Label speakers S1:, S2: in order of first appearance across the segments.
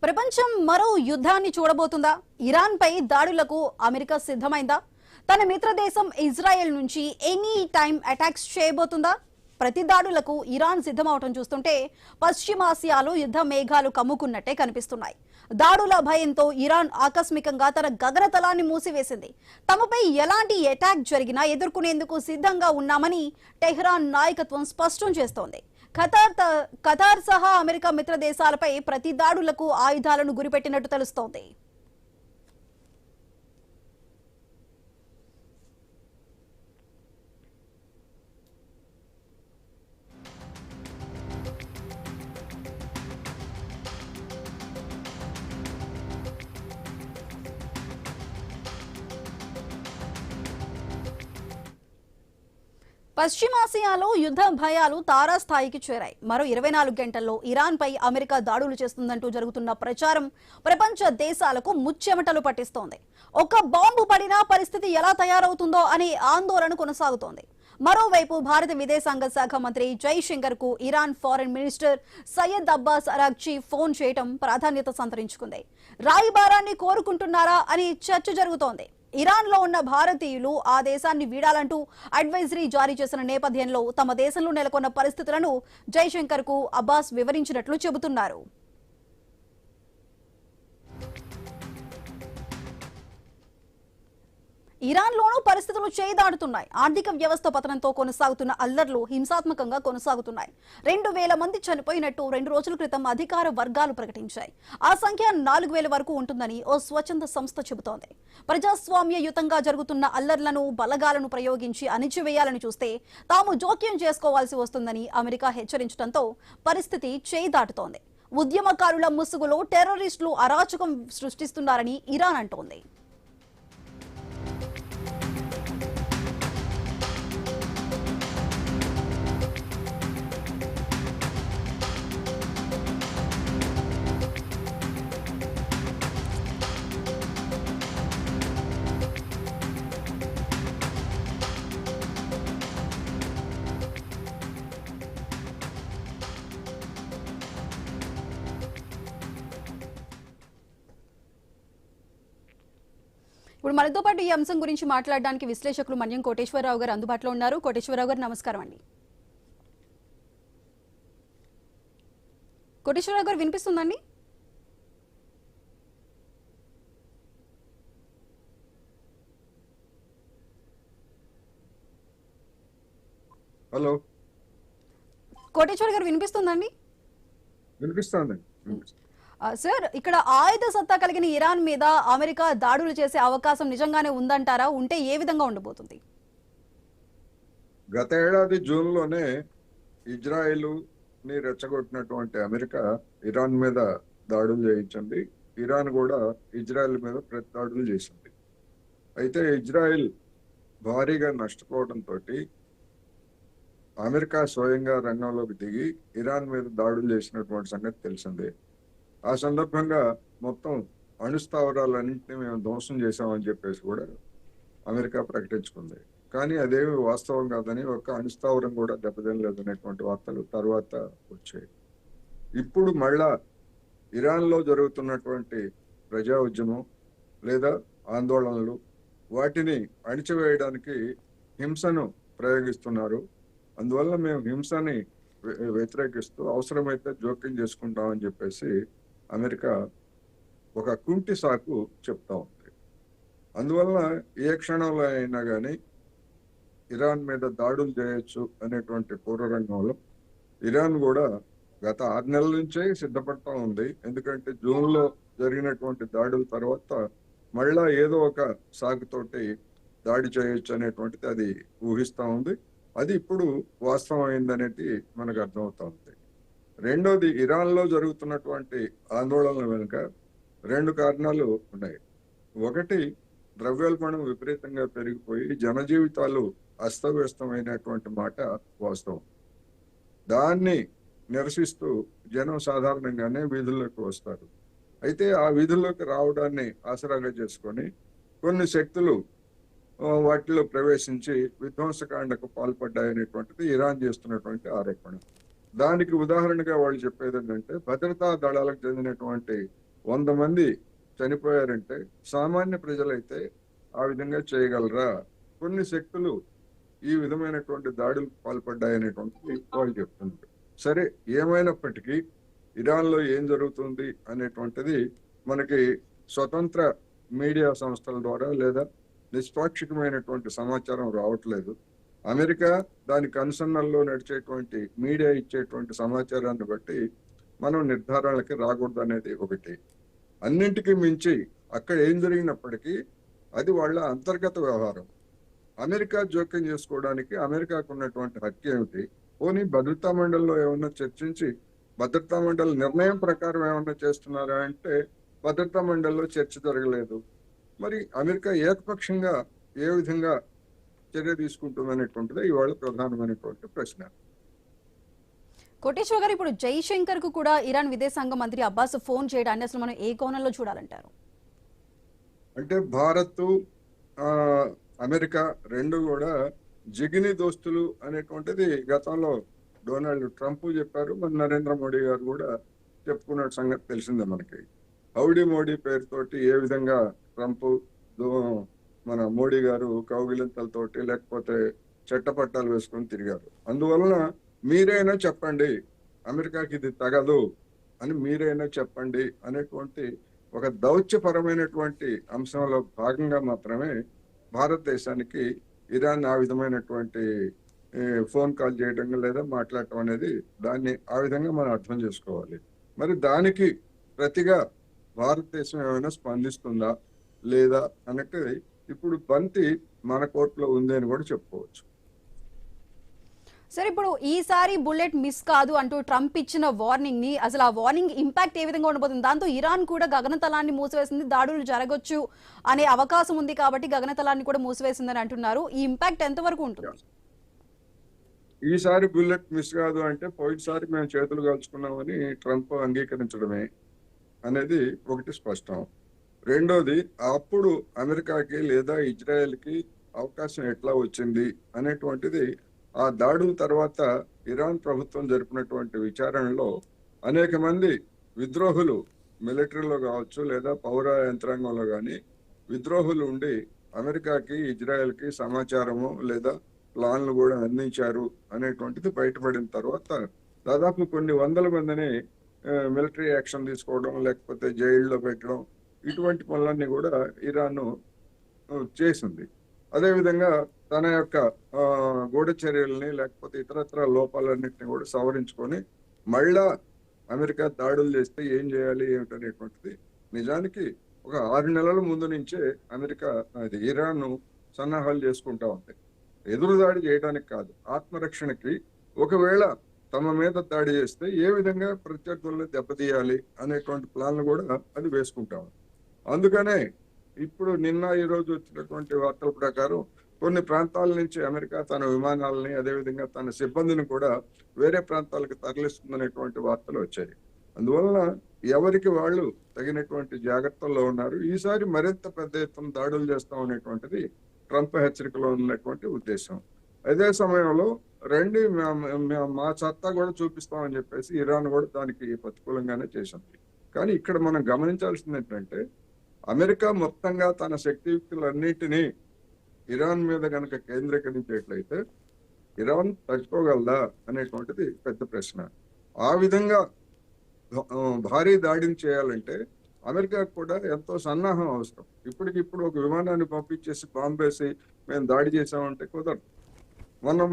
S1: ప్రపంచం మరో యుద్ధాన్ని చూడబోతుందా? ఇరాన్ పై దాడులకు అమెరికా సిద్ధమైందా? తన మిత్ర దేశం ఇజ్రాయెల్ నుంచి ఎనీ టైం అటాక్స్ చేయబోతుందా? ప్రతి దాడులకు ఇరాన్ సిద్ధమవటం చూస్తుంటే పశ్చిమాసియాలో యుద్ధ మేఘాలు కమ్ముకున్నట్టే కనిపిస్తున్నాయి. దాడుల భయంతో ఇరాన్ ఆకస్మికంగా తన గగనతలాన్ని మూసివేసింది. తమపై ఎలాంటి అటాక్ జరిగినా ఎదుర్కొనేందుకు సిద్ధంగా ఉన్నామని టెహ్రాన్ నాయకత్వం స్పష్టం చేస్తోంది. ఖతార్ సహా అమెరికా మిత్ర దేశాలపై ప్రతి దాడులకు ఆయుధాలను గురిపెట్టినట్టు తెలుస్తోంది. పశ్చిమాసియాలో యుద్ధ భయాలు తారాస్థాయికి చేరాయి. మరో 24 గంటల్లో ఇరాన్ పై అమెరికా దాడులు చేస్తుందంటూ జరుగుతున్న ప్రచారం ప్రపంచ దేశాలకు ముచ్చెమటలు పట్టిస్తోంది. ఒక బాంబు పడినా పరిస్థితి ఎలా తయారవుతుందో అనే ఆందోళన కొనసాగుతోంది. మరోవైపు భారత విదేశాంగ శాఖ మంత్రి జైశంకర్ కు Iran foreign minister Syed Abbas Araghchi phone చేయడం ప్రాధాన్యత సంతరించుకుంది. రాయబారాన్ని కోరుకుంటున్నారా అని చర్చ జరుగుతోంది. ఇరాన్ లో ఉన్న భారతీయులు ఆ దేశాన్ని వీడాలంటూ అడ్వైజరీ జారీ చేసిన నేపథ్యంలో తమ దేశంలో నెలకొన్న పరిస్థితులను జైశంకర్ కు అబ్బాస్ వివరించినట్లు చెబుతున్నారు. ఇరాన్ లోనూ పరిస్థితులు చేయిదాడుతున్నాయి. ఆర్థిక వ్యవస్థ పతనంతో కొనసాగుతున్న అల్లర్లు హింసాత్మకంగా కొనసాగుతున్నాయి. 2000 మంది చనిపోయినట్టు 2 రోజుల క్రితం అధికార వర్గాలు ప్రకటించాయి. ఆ సంఖ్య 4000 వరకు ఉంటుందని ఓ స్వచ్ఛంద సంస్థ చెబుతోంది. ప్రజాస్వామ్యయుతంగా జరుగుతున్న అల్లర్లను బలగాలను ప్రయోగించి అణిచివేయాలని చూస్తే తాము జోక్యం చేసుకోవాల్సి వస్తుందని అమెరికా హెచ్చరించడంతో పరిస్థితి చేయిదాటుతోంది. ఉద్యమకారుల ముసుగులో టెర్రరిస్టులు అరాచకం సృష్టిస్తున్నారని ఇరాన్ అంటోంది. ఇప్పుడు మనతో పాటు ఈ అంశం గురించి మాట్లాడడానికి విశ్లేషకులు మన్యం కోటేశ్వరరావు గారు అందుబాటులో ఉన్నారు. కోటేశ్వరరావు గారు నమస్కారం అండి. కోటేశ్వరరావు గారు వినిపిస్తుందండి?
S2: హలో
S1: కోటేశ్వర గారు వినిపిస్తుందండి?
S2: వినిపిస్తుంది
S1: సార్, ఇక్కడ ఆయుధ సత్తా కలిగిన ఇరాన్ మీద అమెరికా దాడులు చేసే అవకాశం నిజంగానే ఉందంటారా? ఉంటే ఏ విధంగా ఉండబోతుంది?
S2: గత ఏడాది జూన్లోనే ఇజ్రాయెల్ ని రెచ్చగొట్టినటువంటి అమెరికా ఇరాన్ మీద దాడులు చేయించింది. ఇరాన్ కూడా ఇజ్రాయెల్ మీద ప్రతి దాడులు చేసింది. అయితే ఇజ్రాయెల్ భారీగా నష్టపోవడంతో అమెరికా స్వయంగా రంగంలోకి దిగి ఇరాన్ మీద దాడులు చేసినటువంటి సంగతి తెలిసిందే. ఆ సందర్భంగా మొత్తం అణుస్థావరాలన్నింటినీ మేము ధ్వంసం చేశామని చెప్పేసి కూడా అమెరికా ప్రకటించుకుంది. కానీ అదేమి వాస్తవం కాదని, ఒక్క అణుస్థావరం కూడా దెబ్బతినలేదనేటువంటి వార్తలు తర్వాత వచ్చాయి. ఇప్పుడు మళ్ళా ఇరాన్లో జరుగుతున్నటువంటి ప్రజా ఉద్యమం లేదా ఆందోళనలు, వాటిని అణిచివేయడానికి హింసను ప్రయోగిస్తున్నారు. అందువల్ల మేము హింసని వ్యతిరేకిస్తూ అవసరమైతే జోక్యం చేసుకుంటామని చెప్పేసి అమెరికా ఒక కుంటి సాకు చెప్తా ఉంది. అందువల్ల ఏ క్షణంలో అయినా కానీ ఇరాన్ మీద దాడులు చేయొచ్చు అనేటువంటి పూర్వరంగంలో ఇరాన్ కూడా గత 6 నెలల నుంచే సిద్ధపడతా ఉంది. ఎందుకంటే జూన్లో జరిగినటువంటి దాడుల తర్వాత మళ్ళా ఏదో ఒక సాకుతోటి దాడి చేయొచ్చు అనేటువంటిది అది ఊహిస్తా ఉంది. అది ఇప్పుడు వాస్తవం అయిందనేది మనకు అర్థమవుతా ఉంది. రెండోది, ఇరాన్లో జరుగుతున్నటువంటి ఆందోళనల వెనుక 2 కారణాలు ఉన్నాయి. ఒకటి, ద్రవ్యోల్బణం విపరీతంగా పెరిగిపోయి జనజీవితాలు అస్తవ్యస్తమైనటువంటి మాట వాస్తవం. దాన్ని నిరసిస్తూ జనం సాధారణంగానే వీధుల్లోకి వస్తారు. అయితే ఆ వీధుల్లోకి రావడాన్ని ఆసరాగా చేసుకొని కొన్ని శక్తులు వాటిలో ప్రవేశించి విధ్వంసకాండకు పాల్పడ్డాయనేటువంటిది ఇరాన్ చేస్తున్నటువంటి ఆరోపణ. దానికి ఉదాహరణగా వాళ్ళు చెప్పేది ఏంటంటే, భద్రతా దళాలకు చెందినటువంటి 100 మంది చనిపోయారంటే సామాన్య ప్రజలైతే ఆ విధంగా చేయగలరా? కొన్ని శక్తులు ఈ విధమైనటువంటి దాడులకు పాల్పడ్డాయనేటువంటిది వాళ్ళు చెప్తున్నారు. సరే, ఏమైనప్పటికీ ఇరాన్లో ఏం జరుగుతుంది అనేటువంటిది మనకి స్వతంత్ర మీడియా సంస్థల ద్వారా లేదా నిష్పాక్షికమైనటువంటి సమాచారం రావట్లేదు. అమెరికా దాని కన్సర్నల్లో నడిచేటువంటి మీడియా ఇచ్చేటువంటి సమాచారాన్ని బట్టి మనం నిర్ధారణలకి రాకూడదు అనేది ఒకటి. అన్నింటికీ మించి అక్కడ ఏం జరిగినప్పటికీ అది వాళ్ళ అంతర్గత వ్యవహారం. అమెరికా జోక్యం చేసుకోవడానికి అమెరికాకు ఉన్నటువంటి హక్కు ఏమిటి? పోనీ భద్రతా మండలిలో ఏమన్నా చర్చించి భద్రతా మండలి నిర్ణయం ప్రకారం ఏమన్నా చేస్తున్నారా అంటే భద్రతా మండలిలో చర్చ జరగలేదు. మరి అమెరికా ఏకపక్షంగా ఏ విధంగా చర్య తీసుకుంటుందనేటువంటిది ఇవాళ ప్రధానమైనటువంటి ప్రశ్న.
S1: కోటేశ్వర్ గారు, ఇప్పుడు జైశంకర్ కు కూడా ఇరాన్ విదేశాంగ మంత్రి అబ్బాస్ ఫోన్ చేయడాన్ని అసలు మనం ఏ కోణంలో చూడాలంటారు?
S2: అంటే భారత్, అమెరికా రెండు కూడా జిగిని దోస్తులు అనేటువంటిది గతంలో డొనాల్డ్ ట్రంప్ చెప్పారు, మన నరేంద్ర మోడీ గారు కూడా చెప్పుకున్న సంగతి తెలిసిందే మనకి. హౌడీ మోడీ పేరుతోటి ఏ విధంగా ట్రంప్ మన మోడీ గారు కౌగిలింతలతోటి లేకపోతే చట్టపట్టాలు వేసుకొని తిరిగారు. అందువలన మీరైనా చెప్పండి అమెరికాకి ఇది తగదు అని, మీరైనా చెప్పండి అనేటువంటి ఒక దౌత్యపరమైనటువంటి అంశంలో భాగంగా మాత్రమే భారతదేశానికి ఇరాన్ ఆ విధమైనటువంటి ఫోన్ కాల్ చేయడం లేదా మాట్లాడటం అనేది, దాన్ని ఆ విధంగా మనం అర్థం చేసుకోవాలి. మరి దానికి ప్రతిగా భారతదేశం ఏమైనా స్పందిస్తుందా లేదా అన్నట్టు ఇప్పుడు బంతి మన కోర్టులో ఉంది అని కూడా చెప్పుకోవచ్చు.
S1: సరే, ఇప్పుడు ఈసారి బుల్లెట్ మిస్ కాదు అంటూ ట్రంప్ ఇచ్చిన వార్నింగ్ ని, అసలు ఆ వార్నింగ్ ఇంపాక్ట్ ఏ విధంగా ఉండబోతుంది? దాంతో ఇరాన్ కూడా గగనతలాన్ని మూసివేసింది, దాడులు జరగొచ్చు అనే అవకాశం ఉంది కాబట్టి గగనతలాన్ని కూడా మూసివేసిందని అంటున్నారు. ఈ ఇంపాక్ట్ ఎంతవరకు ఉంటుంది?
S2: ఈసారి బుల్లెట్ మిస్ కాదు అంటే పోయినసారి మేము చేతులు కాల్చుకున్నామని ట్రంప్ అంగీకరించడమే అనేది ఒకటి స్పష్టం. రెండోది, అప్పుడు అమెరికాకి లేదా ఇజ్రాయెల్కి అవకాశం ఎట్లా వచ్చింది అనేటువంటిది ఆ దాడుల తర్వాత ఇరాన్ ప్రభుత్వం జరిపినటువంటి విచారణలో అనేక మంది విద్రోహులు మిలిటరీలో కావచ్చు లేదా పౌర యంత్రాంగంలో కానీ విద్రోహులు ఉండి అమెరికాకి ఇజ్రాయెల్కి సమాచారము లేదా ప్లాన్లు కూడా అందించారు అనేటువంటిది బయటపడిన తర్వాత దాదాపు కొన్ని వందల మందిని మిలిటరీ యాక్షన్ తీసుకోవడం లేకపోతే జైల్లో పెట్టడం, ఇటువంటి పనులన్నీ కూడా ఇరాన్ చేసింది. అదేవిధంగా తన యొక్క గూఢచర్యల్ని లేకపోతే ఇతరత్ర లోపాలన్నింటినీ కూడా సవరించుకొని మళ్ళా అమెరికా దాడులు చేస్తే ఏం చేయాలి ఏమిటనేటువంటిది నిజానికి ఒక 6 నెలల ముందు నుంచే అమెరికా ఇరాన్ సన్నాహాలు చేసుకుంటా ఉంది. ఎదురు దాడి చేయడానికి కాదు, ఆత్మరక్షణకి. ఒకవేళ తమ మీద దాడి చేస్తే ఏ విధంగా ప్రత్యర్థులను దెబ్బతీయాలి అనేటువంటి ప్లాన్లు కూడా అది వేసుకుంటా ఉంది. అందుకనే ఇప్పుడు నిన్న ఈ రోజు వచ్చినటువంటి వార్తల ప్రకారం కొన్ని ప్రాంతాల నుంచి అమెరికా తన విమానాలని అదేవిధంగా తన సిబ్బందిని కూడా వేరే ప్రాంతాలకు తరలిస్తుందనేటువంటి వార్తలు వచ్చాయి. అందువలన ఎవరికి వాళ్ళు తగినటువంటి జాగ్రత్తల్లో ఉన్నారు. ఈసారి మరింత పెద్ద ఎత్తున దాడులు చేస్తాం అనేటువంటిది ట్రంప్ హెచ్చరికలో ఉన్నటువంటి ఉద్దేశం. అదే సమయంలో రండి మా సత్తా కూడా చూపిస్తామని చెప్పేసి ఇరాన్ కూడా దానికి ప్రతికూలంగానే చేసింది. కానీ ఇక్కడ మనం గమనించాల్సింది ఏంటంటే అమెరికా మొత్తంగా తన శక్తియుక్తులన్నింటినీ ఇరాన్ మీద కనుక కేంద్రీకరించేట్లయితే ఇరాన్ తట్టుకోగలదా అనేటువంటిది పెద్ద ప్రశ్న. ఆ విధంగా భారీ దాడిని చేయాలంటే అమెరికాకు కూడా ఎంతో సన్నాహం అవసరం. ఇప్పటికిప్పుడు ఒక విమానాన్ని పంపించేసి బాంబేసి మేము దాడి చేసామంటే కుదరదు. మనం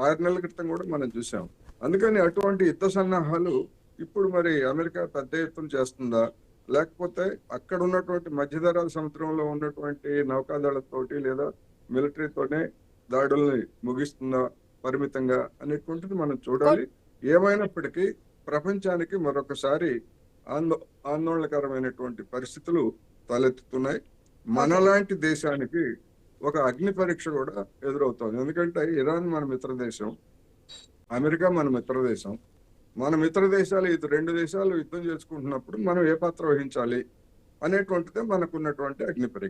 S2: 6 నెలల క్రితం కూడా మనం చూసాం. అందుకని అటువంటి యుద్ధ సన్నాహాలు ఇప్పుడు మరి అమెరికా పెద్ద ఎత్తున చేస్తుందా లేకపోతే అక్కడ ఉన్నటువంటి మధ్యధరా సముద్రంలో ఉన్నటువంటి నౌకాదళతోటి లేదా మిలిటరీతోనే దాడుల్ని ముగిస్తుందా పరిమితంగా అనేటువంటిది మనం చూడాలి. ఏమైనప్పటికీ ప్రపంచానికి మరొకసారి ఆందోళనకరమైనటువంటి పరిస్థితులు తలెత్తుతున్నాయి. మనలాంటి దేశానికి ఒక అగ్ని పరీక్ష కూడా ఎదురవుతుంది. ఎందుకంటే ఇరాన్ మన మిత్ర దేశం, అమెరికా మన మిత్ర దేశం. మన మిత్ర దేశాలు ఇది 2 దేశాలు యుద్ధం చేసుకుంటున్నప్పుడు మనం ఏ పాత్ర వహించాలి అనేటువంటిదే మనకున్నటువంటి అగ్ని పరీక్ష.